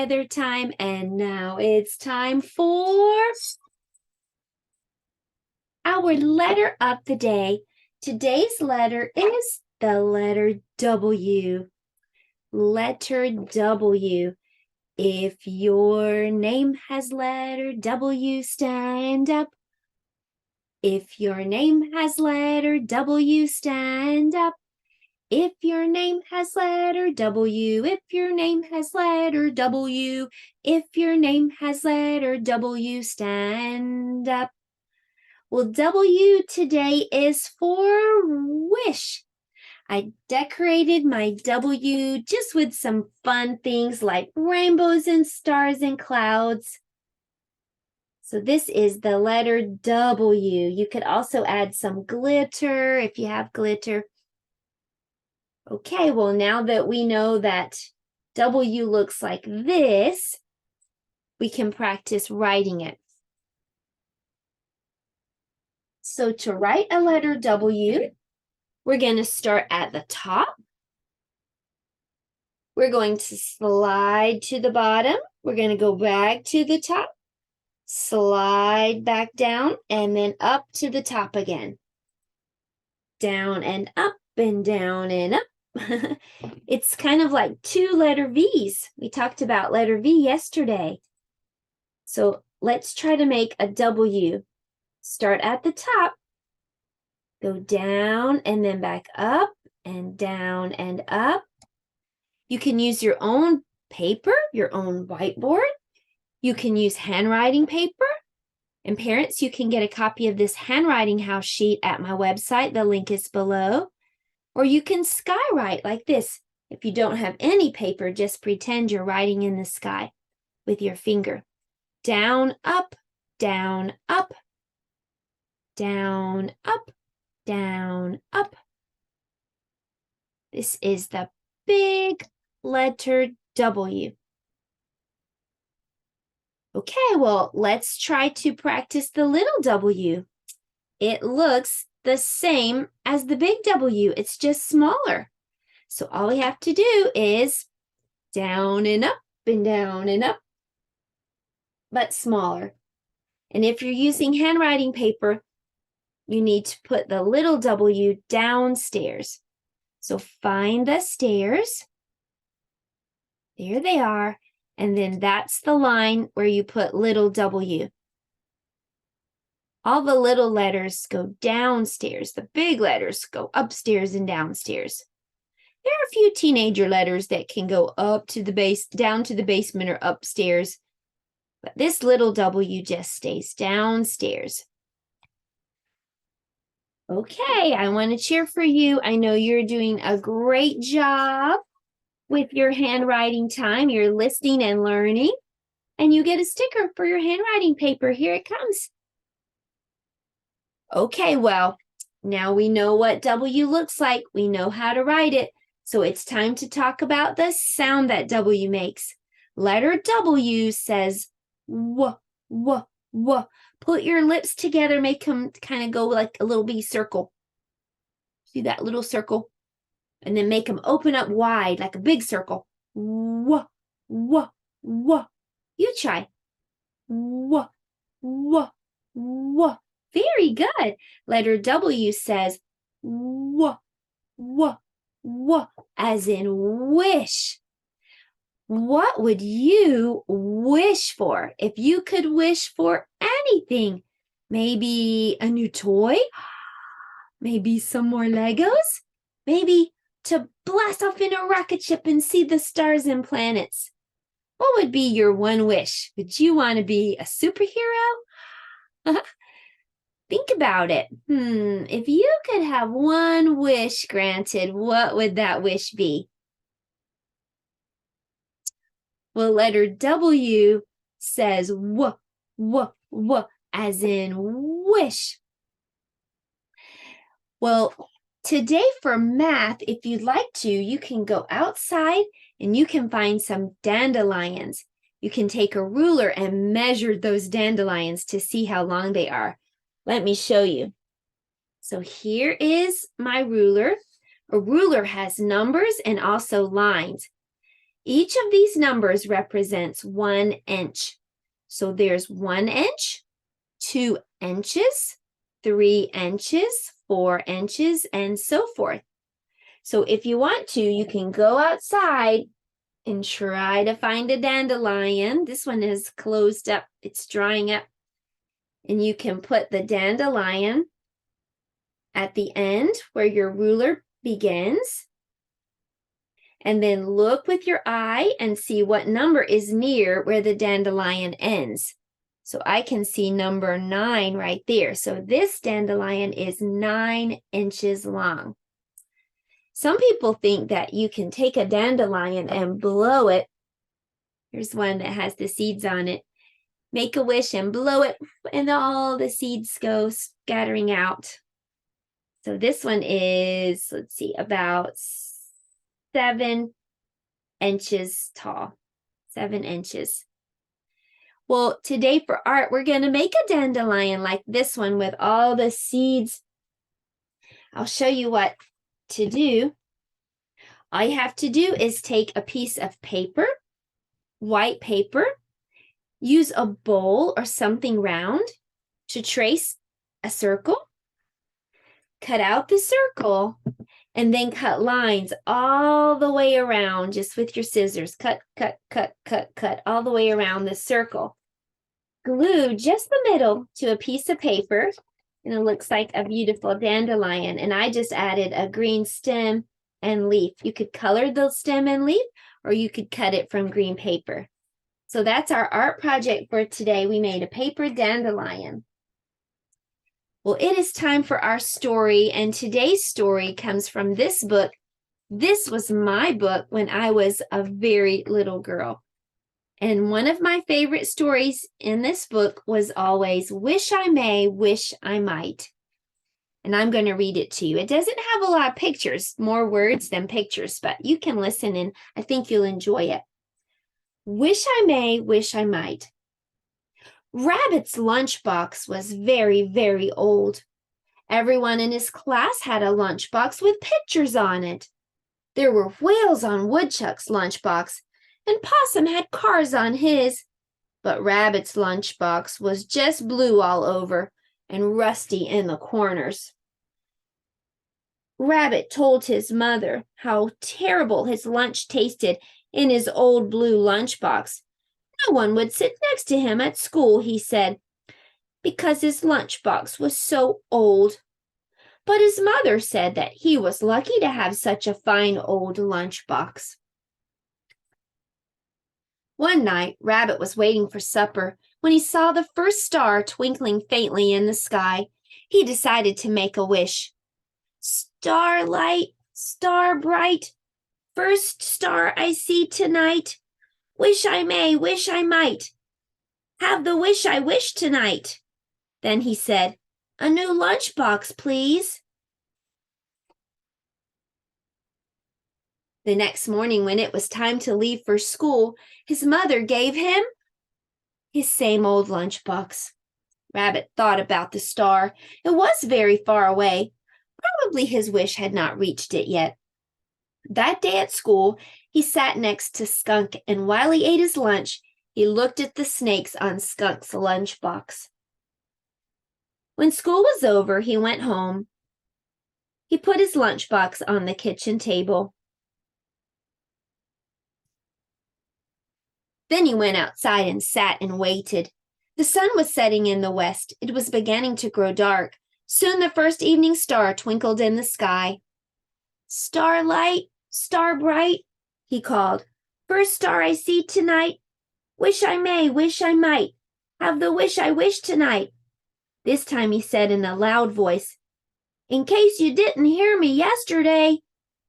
Weather time, and now it's time for our letter of the day. Today's letter is the letter W. Letter W. If your name has letter W, stand up. If your name has letter W, stand up. If your name has letter W, if your name has letter W, if your name has letter W, stand up. Well, W today is for wish. I decorated my W just with some fun things like rainbows and stars and clouds. So this is the letter W. You could also add some glitter if you have glitter. Okay, well, now that we know that W looks like this, we can practice writing it. So to write a letter W, we're going to start at the top. We're going to slide to the bottom. We're going to go back to the top, slide back down, and then up to the top again. Down and up and down and up. It's kind of like two letter V's. We talked about letter V yesterday. So let's try to make a W. Start at the top, go down and then back up and down and up. You can use your own paper, your own whiteboard. You can use handwriting paper. And parents, you can get a copy of this handwriting house sheet at my website. The link is below. Or you can skywrite like this. If you don't have any paper, just pretend you're writing in the sky with your finger. Down, up, down, up, down, up, down, up. This is the big letter W. Okay, well, let's try to practice the little W. It looks the same as the big W. It's just smaller. So all we have to do is down and up and down and up, but smaller. And if you're using handwriting paper, you need to put the little W downstairs. So find the stairs. There they are. And then that's the line where you put little W. All the little letters go downstairs. The big letters go upstairs and downstairs. There are a few teenager letters that can go up to the base, down to the basement or upstairs. But this little W just stays downstairs. Okay, I want to cheer for you. I know you're doing a great job with your handwriting time. You're listening and learning. And you get a sticker for your handwriting paper. Here it comes. Okay, well, now we know what W looks like. We know how to write it. So it's time to talk about the sound that W makes. Letter W says W, W, W. Put your lips together, make them kind of go like a little B circle. See that little circle? And then make them open up wide like a big circle. W, W, W. You try. W, W, W. Very good. Letter W says W, W, W, as in wish. What would you wish for? If you could wish for anything, maybe a new toy, maybe some more Legos, maybe to blast off in a rocket ship and see the stars and planets. What would be your one wish? Would you want to be a superhero? Think about it. If you could have one wish granted, what would that wish be? Well, letter W says W, W, W, as in wish. Well, today for math, if you'd like to, you can go outside and you can find some dandelions. You can take a ruler and measure those dandelions to see how long they are. Let me show you. So here is my ruler. A ruler has numbers and also lines. Each of these numbers represents 1 inch. So there's 1 inch, 2 inches, 3 inches, 4 inches, and so forth. So if you want to, you can go outside and try to find a dandelion. This one is closed up. It's drying up. And you can put the dandelion at the end where your ruler begins. And then look with your eye and see what number is near where the dandelion ends. So I can see number 9 right there. So this dandelion is 9 inches long. Some people think that you can take a dandelion and blow it. Here's one that has the seeds on it. Make a wish and blow it, and all the seeds go scattering out. So this one is, let's see, about 7 inches tall. 7 inches. Well, today for art, we're going to make a dandelion like this one with all the seeds. I'll show you what to do. All you have to do is take a piece of paper, white paper, use a bowl or something round to trace a circle, cut out the circle, and then cut lines all the way around just with your scissors. Cut, cut, cut, cut, cut all the way around the circle. Glue just the middle to a piece of paper, and it looks like a beautiful dandelion. And I just added a green stem and leaf. You could color the stem and leaf, or you could cut it from green paper. So that's our art project for today. We made a paper dandelion. Well, it is time for our story, and today's story comes from this book. This was my book when I was a very little girl. And one of my favorite stories in this book was always Wish I May, Wish I Might. And I'm going to read it to you. It doesn't have a lot of pictures, more words than pictures, but you can listen and I think you'll enjoy it. Wish I may, wish I might. Rabbit's lunchbox was very, very old. Everyone in his class had a lunchbox with pictures on it. There were whales on Woodchuck's lunchbox, and Possum had cars on his. But Rabbit's lunchbox was just blue all over and rusty in the corners. Rabbit told his mother how terrible his lunch tasted in his old blue lunchbox. No one would sit next to him at school, he said, because his lunchbox was so old. But his mother said that he was lucky to have such a fine old lunchbox. One night, Rabbit was waiting for supper when he saw the first star twinkling faintly in the sky. He decided to make a wish. Starlight, star bright, first star I see tonight. Wish I may, wish I might. Have the wish I wish tonight. Then he said, a new lunchbox, please. The next morning, when it was time to leave for school, his mother gave him his same old lunchbox. Rabbit thought about the star. It was very far away. Probably his wish had not reached it yet. That day at school, he sat next to Skunk, and while he ate his lunch, he looked at the snakes on Skunk's lunchbox. When school was over, he went home. He put his lunchbox on the kitchen table. Then he went outside and sat and waited. The sun was setting in the west. It was beginning to grow dark. Soon the first evening star twinkled in the sky. Starlight, star bright, he called. First star I see tonight. Wish I may, wish I might. Have the wish I wish tonight. This time he said in a loud voice, in case you didn't hear me yesterday,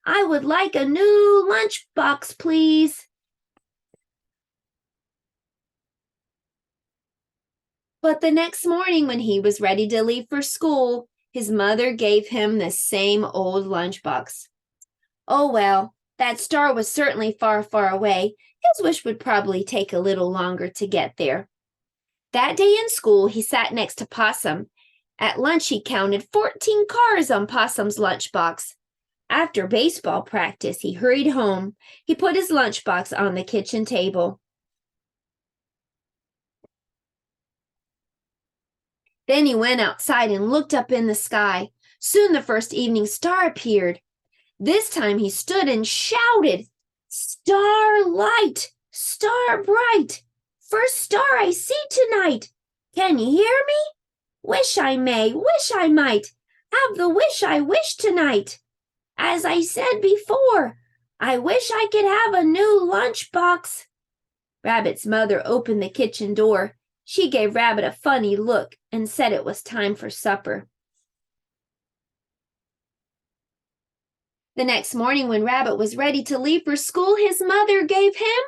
I would like a new lunchbox, please. But the next morning when he was ready to leave for school, his mother gave him the same old lunchbox. Oh well, that star was certainly far, far away. His wish would probably take a little longer to get there. That day in school, he sat next to Possum. At lunch, he counted 14 cars on Possum's lunchbox. After baseball practice, he hurried home. He put his lunchbox on the kitchen table. Then he went outside and looked up in the sky. Soon the first evening star appeared. This time he stood and shouted, "Starlight, star bright, first star I see tonight. Can you hear me? Wish I may, wish I might, have the wish I wish tonight. As I said before, I wish I could have a new lunchbox." Rabbit's mother opened the kitchen door. She gave Rabbit a funny look and said it was time for supper. The next morning, when Rabbit was ready to leave for school, his mother gave him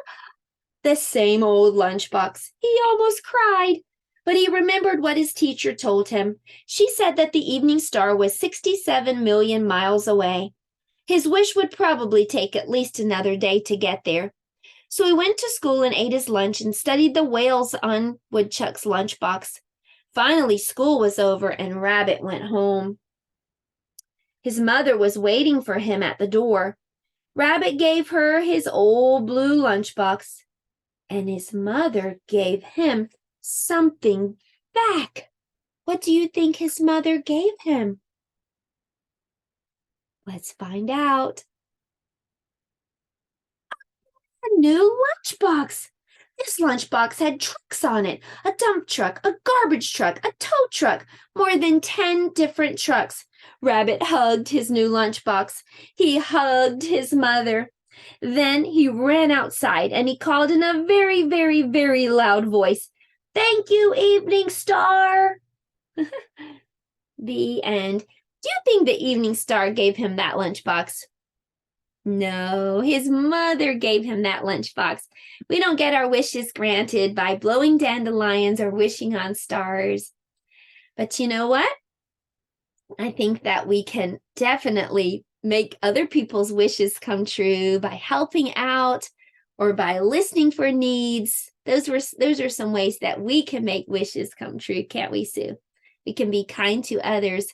the same old lunchbox. He almost cried, but he remembered what his teacher told him. She said that the evening star was 67 million miles away. His wish would probably take at least another day to get there. So he went to school and ate his lunch and studied the whales on Woodchuck's lunchbox. Finally, school was over and Rabbit went home. His mother was waiting for him at the door. Rabbit gave her his old blue lunchbox, and his mother gave him something back. What do you think his mother gave him? Let's find out. A new lunchbox. This lunchbox had trucks on it, a dump truck, a garbage truck, a tow truck, more than 10 different trucks. Rabbit hugged his new lunchbox. He hugged his mother. Then he ran outside and he called in a very, very, very loud voice, "Thank you, evening star." The end. Do you think the evening star gave him that lunchbox? No, his mother gave him that lunchbox. We don't get our wishes granted by blowing dandelions or wishing on stars. But you know what? I think that we can definitely make other people's wishes come true by helping out or by listening for needs. Those are some ways that we can make wishes come true, can't we, Sue? We can be kind to others.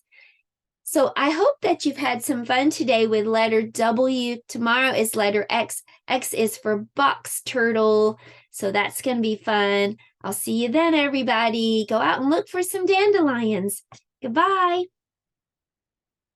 So I hope that you've had some fun today with letter W. Tomorrow is letter X. X is for box turtle. So that's going to be fun. I'll see you then, everybody. Go out and look for some dandelions. Goodbye.